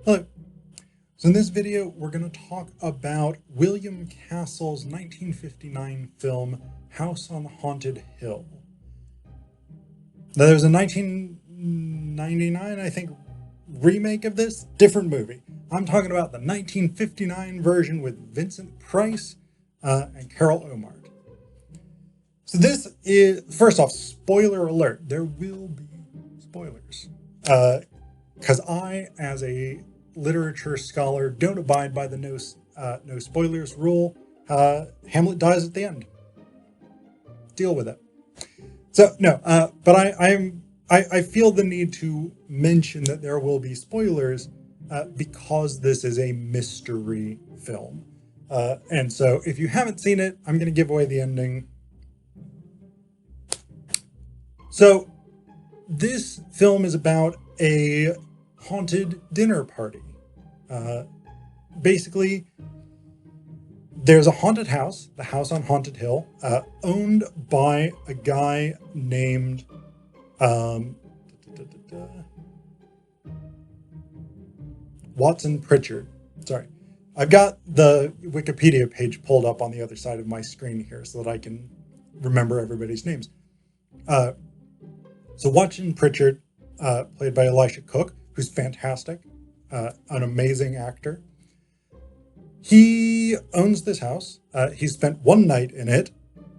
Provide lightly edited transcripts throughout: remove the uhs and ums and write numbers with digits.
Hello. So in this video, we're going to talk about William Castle's 1959 film, House on Haunted Hill. Now, there's a 1999, I think, remake of this, different movie. I'm talking about the 1959 version with Vincent Price and Carol Omart. So this is, first off, spoiler alert. There will be spoilers. Because I, as a literature scholar, don't abide by the no spoilers rule. Hamlet dies at the end. Deal with it. So no, but I feel the need to mention that there will be spoilers because this is a mystery film, and so if you haven't seen it, I'm going to give away the ending. So this film is about a haunted dinner party. Basically, there's a haunted house, the house on Haunted Hill, owned by a guy named Watson Pritchard. Sorry. I've got the Wikipedia page pulled up on the other side of my screen here so that I can remember everybody's names. So Watson Pritchard, played by Elisha Cook, who's fantastic, an amazing actor. He owns this house. He spent one night in it,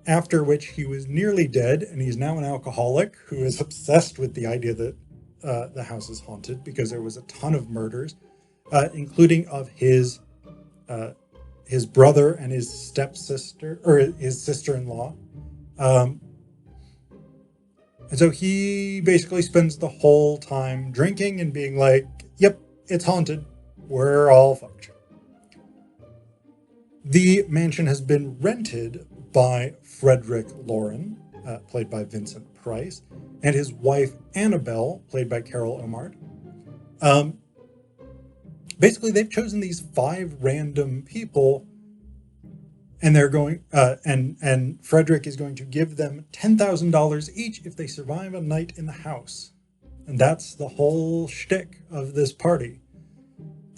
after which he was nearly dead, and he's now an alcoholic who is obsessed with the idea that the house is haunted because there was a ton of murders, including of his brother and his stepsister, or his sister-in-law. And so he basically spends the whole time drinking and being like, yep, it's haunted. We're all fucked. The mansion has been rented by Frederick Loren, played by Vincent Price, and his wife Annabelle, played by Carol Omart. Basically, they've chosen these 5 random people, and they're going, and Frederick is going to give them $10,000 each if they survive a night in the house. And that's the whole shtick of this party.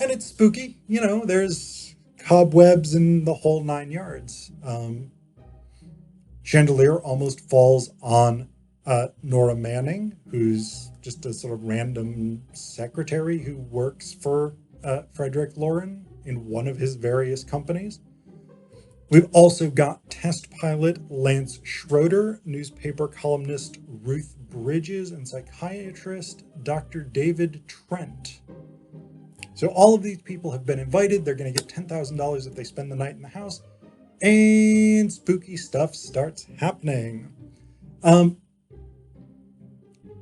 And it's spooky, you know, there's cobwebs and the whole 9 yards. Chandelier almost falls on Nora Manning, who's just a sort of random secretary who works for Frederick Loren in one of his various companies. We've also got test pilot Lance Schroeder, newspaper columnist Ruth Bridges, and psychiatrist Dr. David Trent. So all of these people have been invited. They're going to get $10,000 if they spend the night in the house. And spooky stuff starts happening.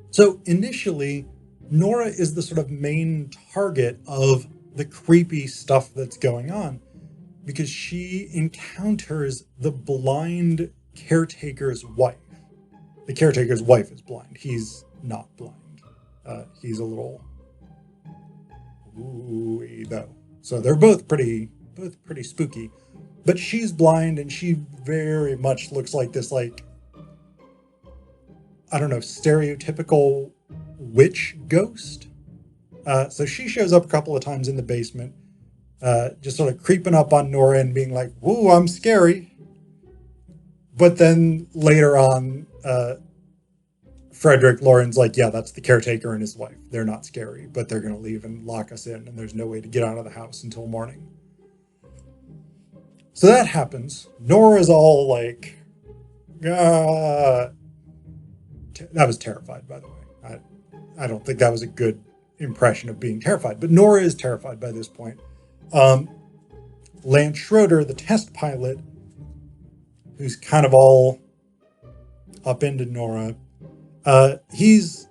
So initially, Nora is the sort of main target of the creepy stuff that's going on because she encounters the blind caretaker's wife. The caretaker's wife is blind. He's not blind. He's a little ooey though. So they're both pretty spooky. But she's blind and she very much looks like this, like, I don't know, stereotypical witch ghost. So she shows up a couple of times in the basement, just sort of creeping up on Nora and being like, woo, I'm scary. But then later on, Frederick Loren's like, yeah, that's the caretaker and his wife. They're not scary, but they're going to leave and lock us in, and there's no way to get out of the house until morning. So that happens. Nora's all like, that was terrified, by the way. I don't think that was a good impression of being terrified, but Nora is terrified by this point. Lance Schroeder, the test pilot, who's kind of all up into Nora, he's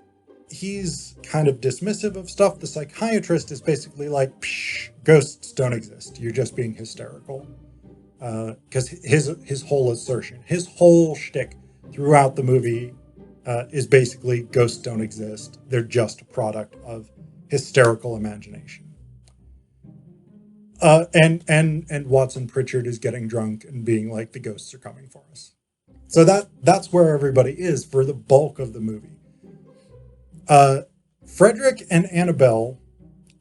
kind of dismissive of stuff. The psychiatrist is basically like, psh, ghosts don't exist. You're just being hysterical. Because his whole assertion, his whole shtick throughout the movie is basically ghosts don't exist. They're just a product of hysterical imagination. And Watson Pritchard is getting drunk and being like, the ghosts are coming for us. So that's where everybody is for the bulk of the movie. Frederick and Annabelle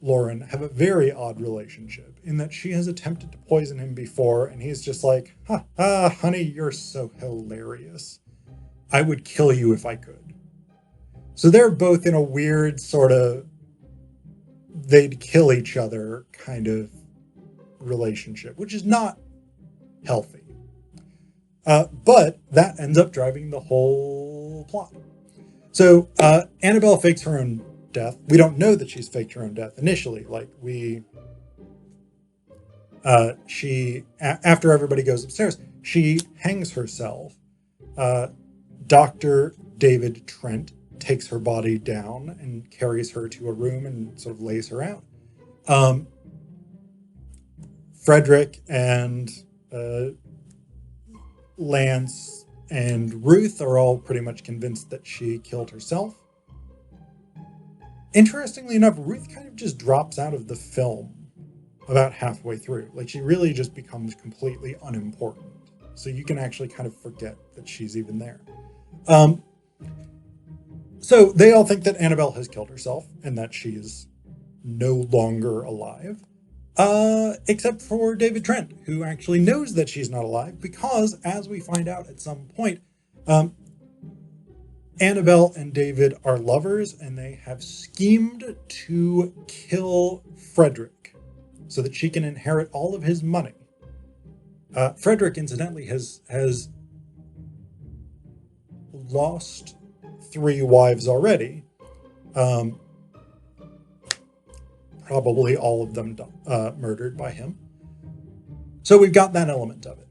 Lauren have a very odd relationship in that she has attempted to poison him before, and he's just like, ha, honey, you're so hilarious. I would kill you if I could. So they're both in a weird sort of they'd kill each other kind of relationship, which is not healthy. But that ends up driving the whole plot. So Annabelle fakes her own death. We don't know that she's faked her own death initially. Like after everybody goes upstairs, she hangs herself. Dr. David Trent takes her body down and carries her to a room and sort of lays her out. Frederick and Lance and Ruth are all pretty much convinced that she killed herself. Interestingly enough, Ruth kind of just drops out of the film about halfway through. Like, she really just becomes completely unimportant. So you can actually kind of forget that she's even there. So they all think that Annabelle has killed herself and that she is no longer alive. Except for David Trent, who actually knows that she's not alive because, as we find out at some point, Annabelle and David are lovers and they have schemed to kill Frederick so that she can inherit all of his money. Frederick, incidentally, has lost 3 wives already. Probably all of them murdered by him. So we've got that element of it.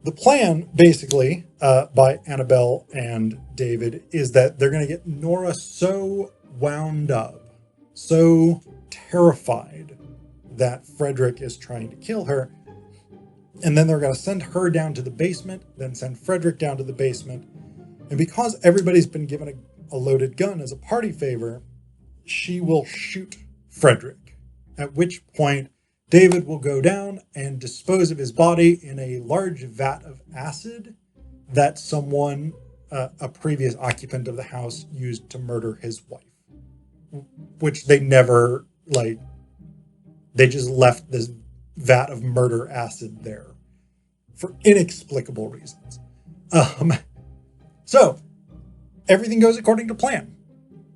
The plan, basically, by Annabelle and David is that they're going to get Nora so wound up, so terrified that Frederick is trying to kill her, and then they're going to send her down to the basement, then send Frederick down to the basement. And because everybody's been given a loaded gun as a party favor, she will shoot Frederick, at which point David will go down and dispose of his body in a large vat of acid that someone, a previous occupant of the house, used to murder his wife, which they never, they just left this vat of murder acid there for inexplicable reasons. So everything goes according to plan.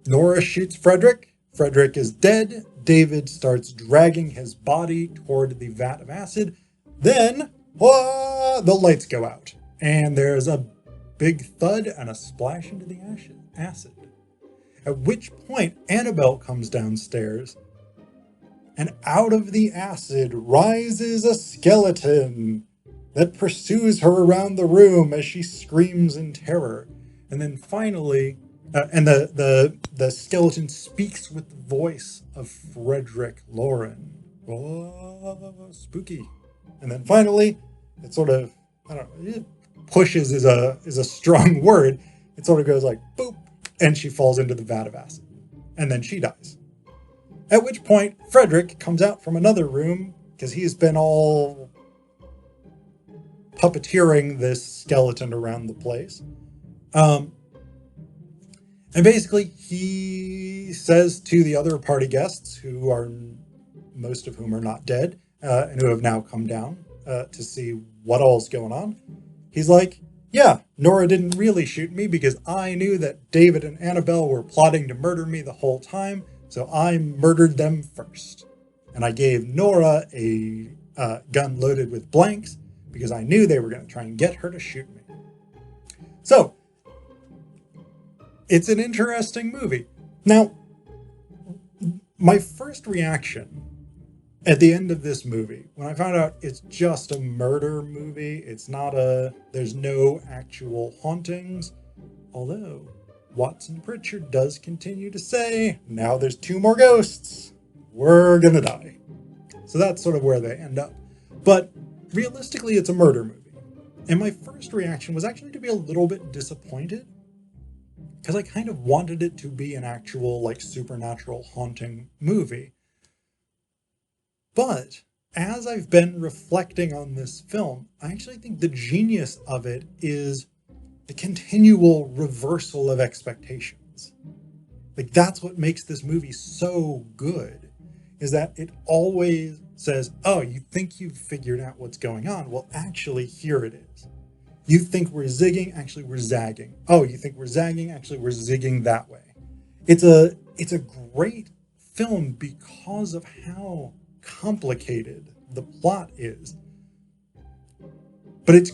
Nora shoots Frederick. Frederick is dead. David starts dragging his body toward the vat of acid. Then, the lights go out. And there's a big thud and a splash into the acid. At which point, Annabelle comes downstairs. And out of the acid rises a skeleton that pursues her around the room as she screams in terror. And then finally... and the skeleton speaks with the voice of Frederick Lauren. Oh, spooky. And then finally, it sort of, pushes is a strong word. It sort of goes like, boop, and she falls into the vat of acid. And then she dies. At which point, Frederick comes out from another room, because he's been all puppeteering this skeleton around the place. And basically, he says to the other party guests, who are most of whom are not dead, and who have now come down to see what all's going on. He's like, yeah, Nora didn't really shoot me because I knew that David and Annabelle were plotting to murder me the whole time, so I murdered them first. And I gave Nora a gun loaded with blanks because I knew they were going to try and get her to shoot me. So, it's an interesting movie. Now, my first reaction at the end of this movie, when I found out it's just a murder movie, there's no actual hauntings, although Watson Pritchard does continue to say, now there's 2 more ghosts, we're gonna die. So that's sort of where they end up. But realistically, it's a murder movie. And my first reaction was actually to be a little bit disappointed, because I kind of wanted it to be an actual, supernatural haunting movie. But as I've been reflecting on this film, I actually think the genius of it is the continual reversal of expectations. Like, that's what makes this movie so good, is that it always says, oh, you think you've figured out what's going on. Well, actually, here it is. You think we're zigging, actually we're zagging. Oh, you think we're zagging, actually we're zigging that way. It's a great film because of how complicated the plot is. But it's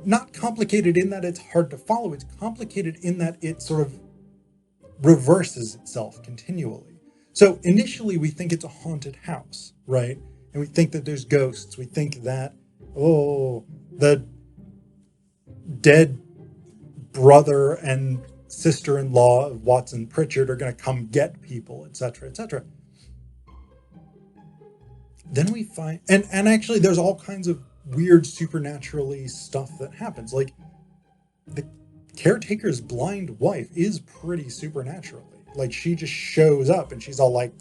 not complicated in that it's hard to follow. It's complicated in that it sort of reverses itself continually. So initially we think it's a haunted house, right? And we think that there's ghosts. We think that, oh, the dead brother and sister-in-law of Watson Pritchard are going to come get people, etc., etc. Then we find, and actually there's all kinds of weird supernaturally stuff that happens. Like, the caretaker's blind wife is pretty supernaturally. Like, she just shows up and she's all like,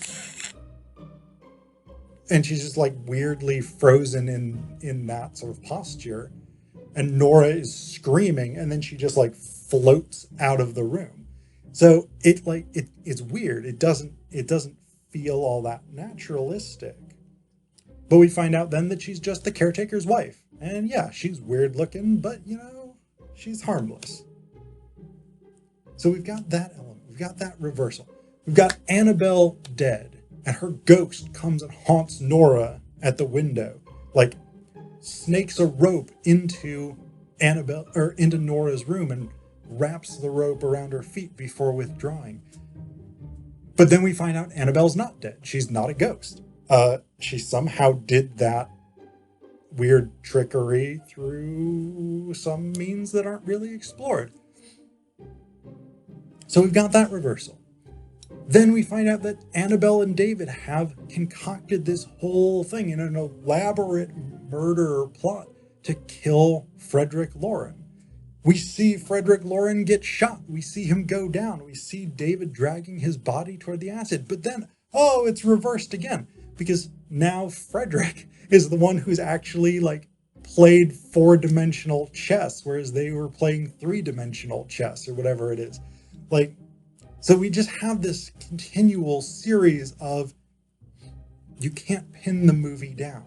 and she's just like weirdly frozen in that sort of posture. And Nora is screaming, and then she just like floats out of the room. So it's weird. It doesn't feel all that naturalistic. But we find out then that she's just the caretaker's wife. And yeah, she's weird looking, but she's harmless. So we've got that element. We've got that reversal. We've got Annabelle dead, and her ghost comes and haunts Nora at the window. Like, snakes a rope into into Nora's room and wraps the rope around her feet before withdrawing. But then we find out Annabelle's not dead. She's not a ghost. She somehow did that weird trickery through some means that aren't really explored. So we've got that reversal. Then we find out that Annabelle and David have concocted this whole thing in an elaborate murder plot to kill Frederick Lauren. We see Frederick Lauren get shot. We see him go down. We see David dragging his body toward the acid. But then, oh, it's reversed again. Because now Frederick is the one who's actually like played 4-dimensional chess, whereas they were playing 3-dimensional chess or whatever it is. Like, so we just have this continual series of, you can't pin the movie down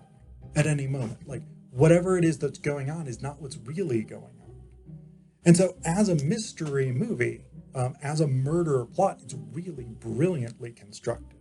at any moment. Like, whatever it is that's going on is not what's really going on. And so as a mystery movie, as a murder plot, it's really brilliantly constructed.